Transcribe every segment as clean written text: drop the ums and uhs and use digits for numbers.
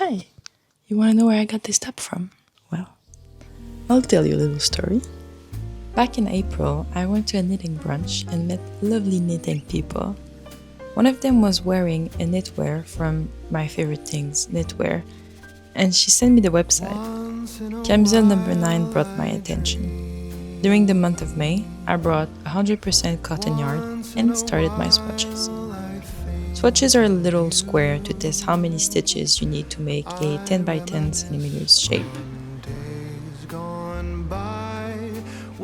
Hi! You want to know where I got this top from? Well, I'll tell you a little story. Back in April, I went to a knitting brunch and met lovely knitting people. One of them was wearing a knitwear from My Favourite Things Knitwear, and she sent me the website. Camisole No. 9 brought my attention. During the month of May, I brought 100% cotton yarn and started my swatches. Swatches are a little square to test how many stitches you need to make a 10 by 10 centimeters shape.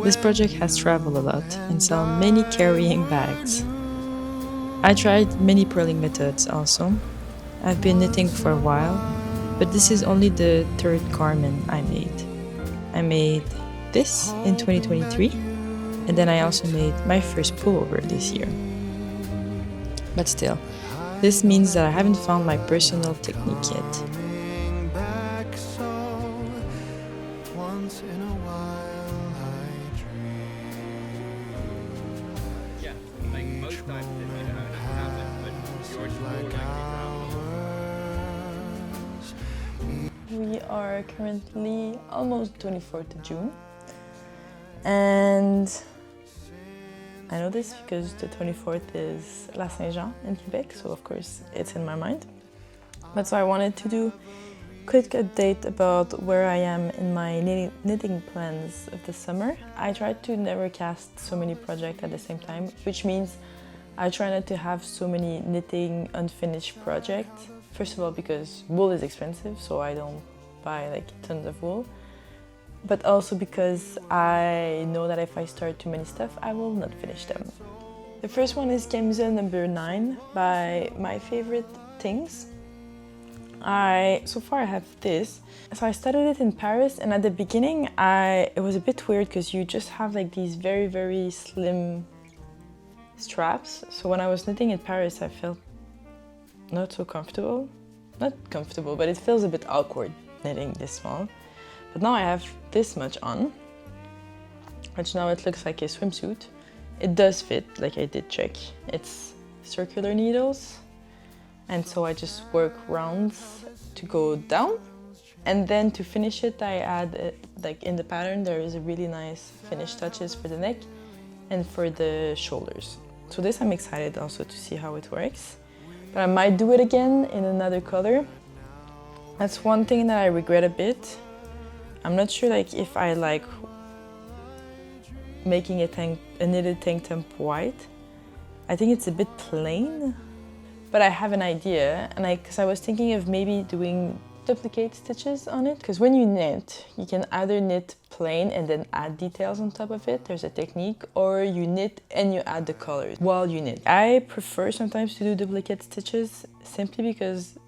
This project has traveled a lot and saw many carrying bags. I tried many purling methods also. I've been knitting for a while, but this is only the third garment I made. I made this in 2023, and then I also made my first pullover this year. But still, this means that I haven't found my personal technique yet. We are currently almost 24th of June, and I know this because the 24th is La Saint-Jean in Quebec, so of course it's in my mind. But so I wanted to do a quick update about where I am in my knitting plans of the summer. I try to never cast so many projects at the same time, which means I try not to have so many knitting unfinished projects. First of all, because wool is expensive, so I don't buy like tons of wool. But also because I know that if I start too many stuff, I will not finish them. The first one is Camisole No. 9 by My Favourite Things. So far I have this. So I started it in Paris, and at the beginning it was a bit weird because you just have like these very, very slim straps. So when I was knitting in Paris, I felt not so comfortable. Not comfortable, but it feels a bit awkward knitting this small. But now I have this much on, which now it looks like a swimsuit. It does fit, like I did check. It's circular needles, and so I just work rounds to go down. And then to finish it, I add, like in the pattern, there is a really nice finish touches for the neck and for the shoulders. So this I'm excited also to see how it works. But I might do it again in another color. That's one thing that I regret a bit. I'm not sure like if I like making a knitted tank top white. I think it's a bit plain, but I have an idea, and because I was thinking of maybe doing duplicate stitches on it, because when you knit, you can either knit plain and then add details on top of it, there's a technique, or you knit and you add the colors while you knit. I prefer sometimes to do duplicate stitches simply because,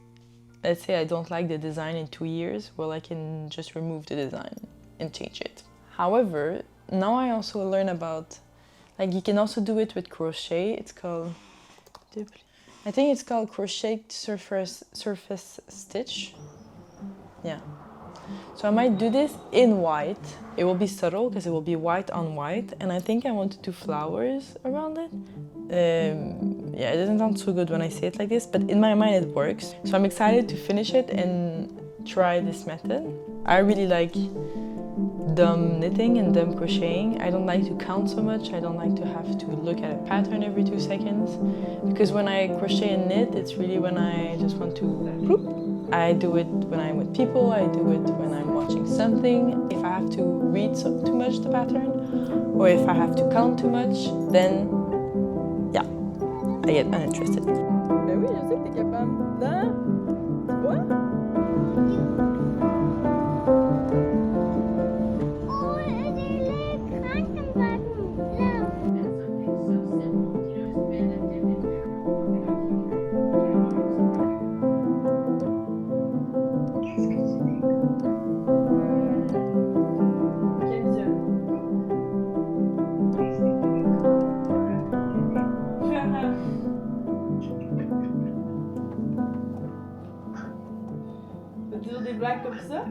let's say I don't like the design in 2 years, well I can just remove the design and change it. However, now I also learn about, like you can also do it with crochet. It's called, I think it's called crochet surface stitch. Yeah. So I might do this in white. It will be subtle because it will be white on white, and I think I want to do flowers around it. Yeah, it doesn't sound so good when I say it like this, but in my mind it works. So I'm excited to finish it and try this method. I really like dumb knitting and dumb crocheting. I don't like to count so much. I don't like to have to look at a pattern every 2 seconds. Because when I crochet and knit, it's really when I just want to whoop. I do it when I'm with people, I do it when I'm watching something. If I have to read too much the pattern, or if I have to count too much, then yeah, I get uninterested. Ben oui, je sais que t'es capable. Là, tu vois? Toujours des blagues comme ça?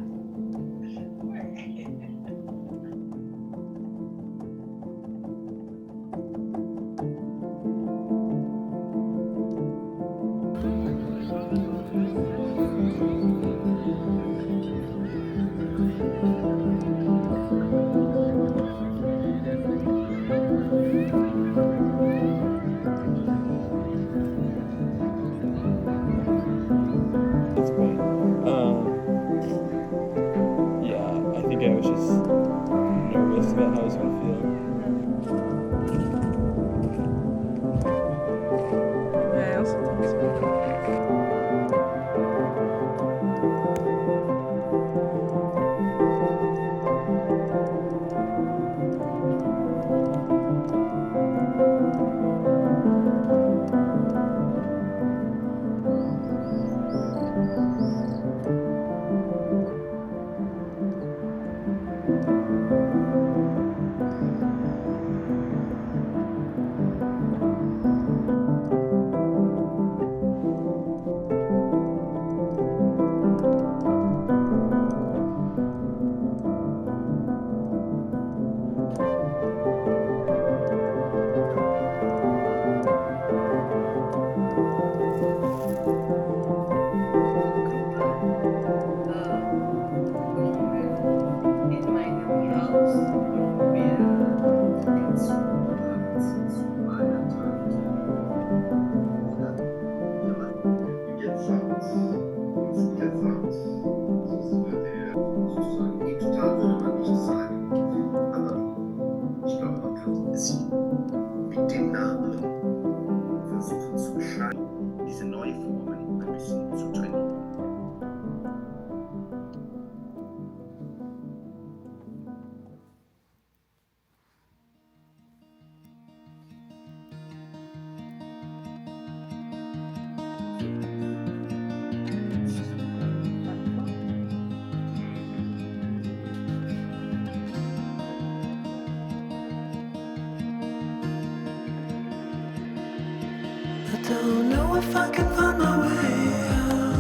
don't know if I can find my way out.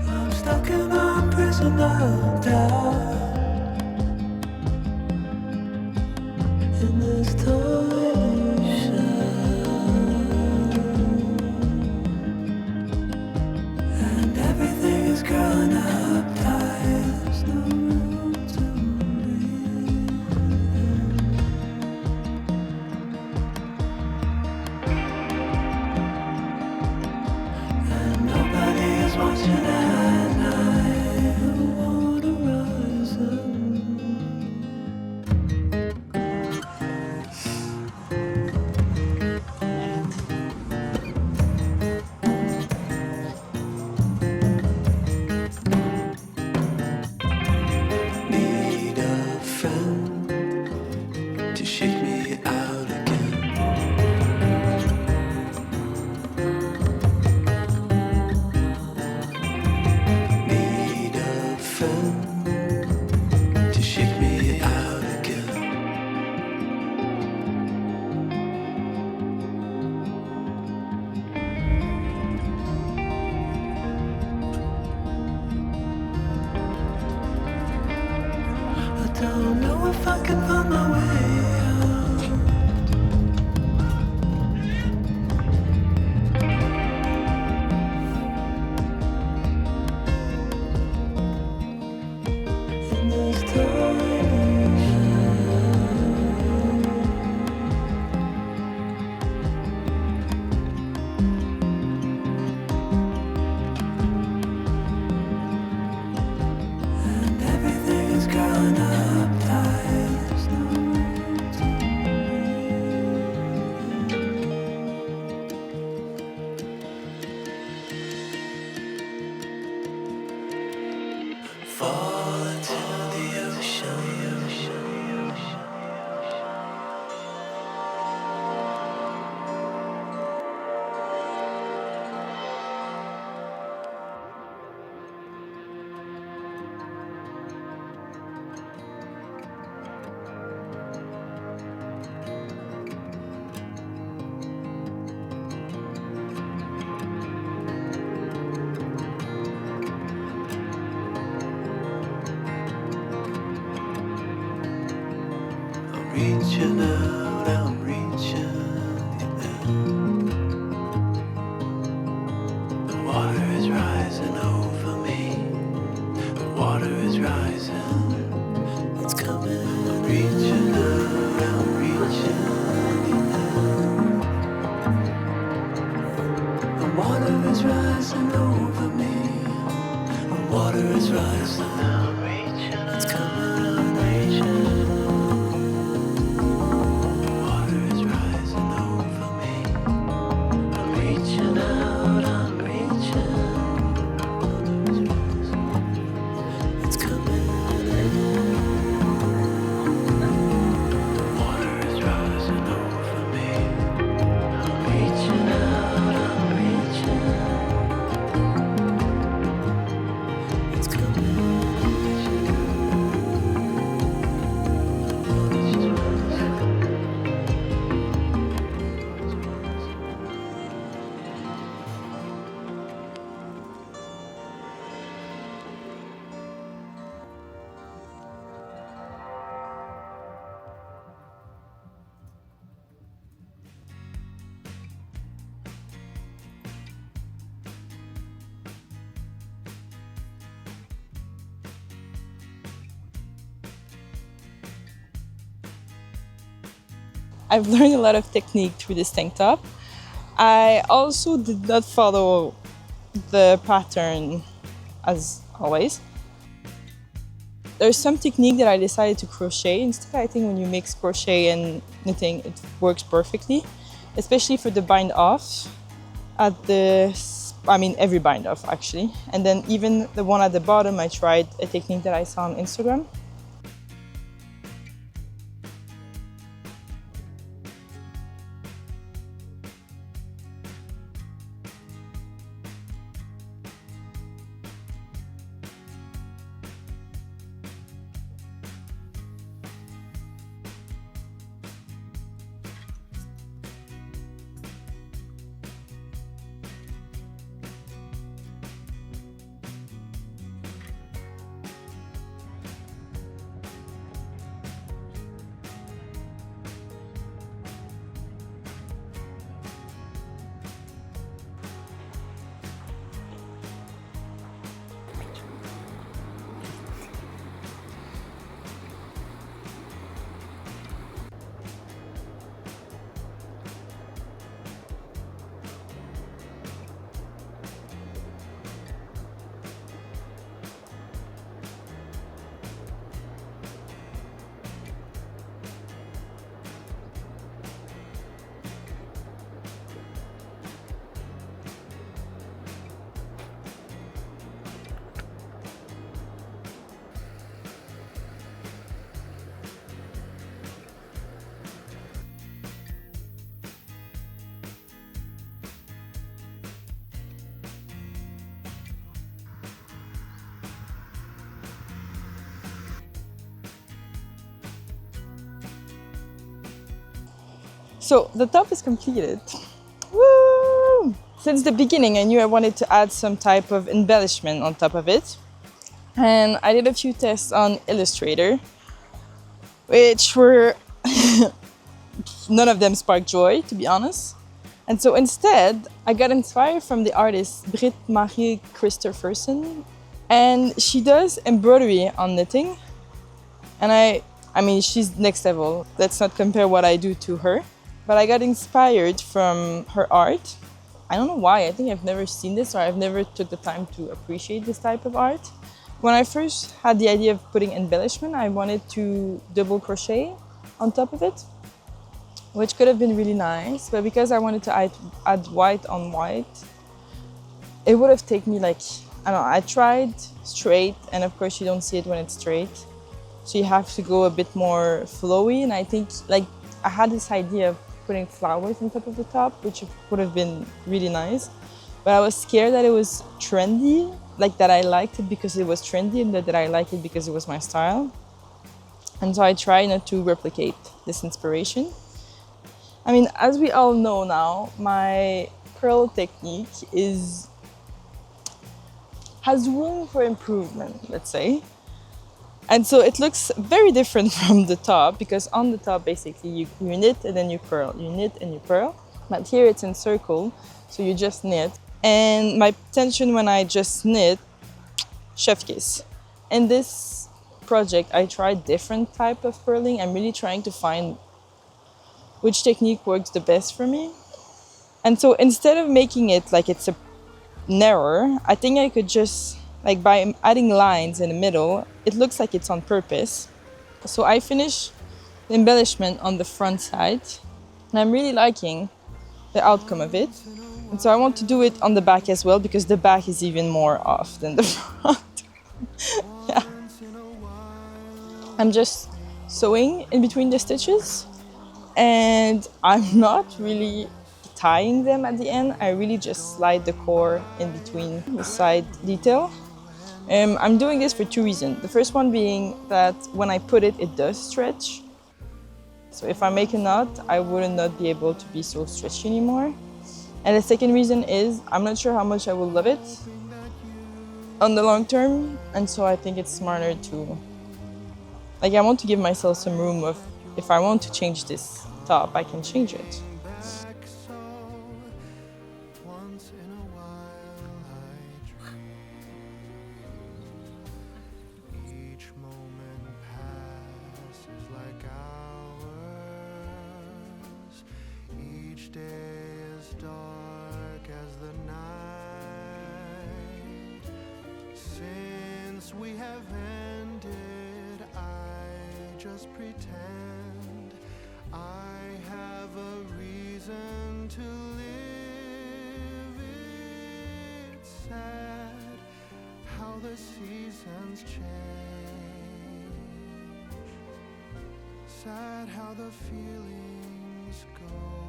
I'm stuck in a prison of doubt. In this tiny shell, and everything is growing up tight. There's no room to breathe. And nobody is watching at night. The water rising. Need a friend to shake me out again. Need a friend to shake me out again. I don't know if I can find my way out. In this tiny shell, and everything is growing up tight. There's no room to breathe. Fall into the ocean. I'm reaching out, I'm reaching the end. The water is rising over me. The water is rising. It's coming. I'm reaching out, I'm reaching the end. The water is rising over me. The water is rising. I'm reaching. It's coming. I'm reaching. Water is rising over me. I'm reaching out, I'm reaching. It's coming. Water is rising over me. I'm reaching out, I'm reaching. It's coming. I've learned a lot of technique through this tank top. I also did not follow the pattern as always. There's some technique that I decided to crochet instead. I think when you mix crochet and knitting, it works perfectly, especially for the bind off at every bind off actually. And then even the one at the bottom, I tried a technique that I saw on Instagram. So the top is completed. Woo! Since the beginning I knew I wanted to add some type of embellishment on top of it. And I did a few tests on Illustrator, which were none of them sparked joy, to be honest. And so instead, I got inspired from the artist Britt Marie Christopherson, and she does embroidery on knitting. And I mean, she's next level. Let's not compare what I do to her. But I got inspired from her art. I don't know why. I think I've never seen this, or I've never took the time to appreciate this type of art. When I first had the idea of putting embellishment, I wanted to double crochet on top of it, which could have been really nice. But because I wanted to add white on white, it would have taken me like, I don't know, I tried straight, and of course you don't see it when it's straight. So you have to go a bit more flowy, and I think like I had this idea of putting flowers on top of the top, which would have been really nice. But I was scared that it was trendy, like that I liked it because it was trendy and that I liked it because it was my style. And so I try not to replicate this inspiration. I mean, as we all know now, my purl technique has room for improvement, let's say. And so it looks very different from the top, because on the top, basically, you knit and then you purl. You knit and you purl. But here it's in circle, so you just knit. And my intention when I just knit, chef kiss. In this project, I tried different type of purling. I'm really trying to find which technique works the best for me. And so instead of making it like it's a narrower, I think I could just, like by adding lines in the middle, it looks like it's on purpose. So I finished the embellishment on the front side, and I'm really liking the outcome of it. And so I want to do it on the back as well, because the back is even more off than the front. Yeah. I'm just sewing in between the stitches, and I'm not really tying them at the end. I really just slide the core in between the side detail. I'm doing this for two reasons. The first one being that when I put it, it does stretch. So if I make a knot, I wouldn't not be able to be so stretchy anymore. And the second reason is I'm not sure how much I will love it on the long term. And so I think it's smarter to, like, I want to give myself some room of, if I want to change this top, I can change it. We have ended, I just pretend I have a reason to live. It's sad how the seasons change, sad how the feelings go.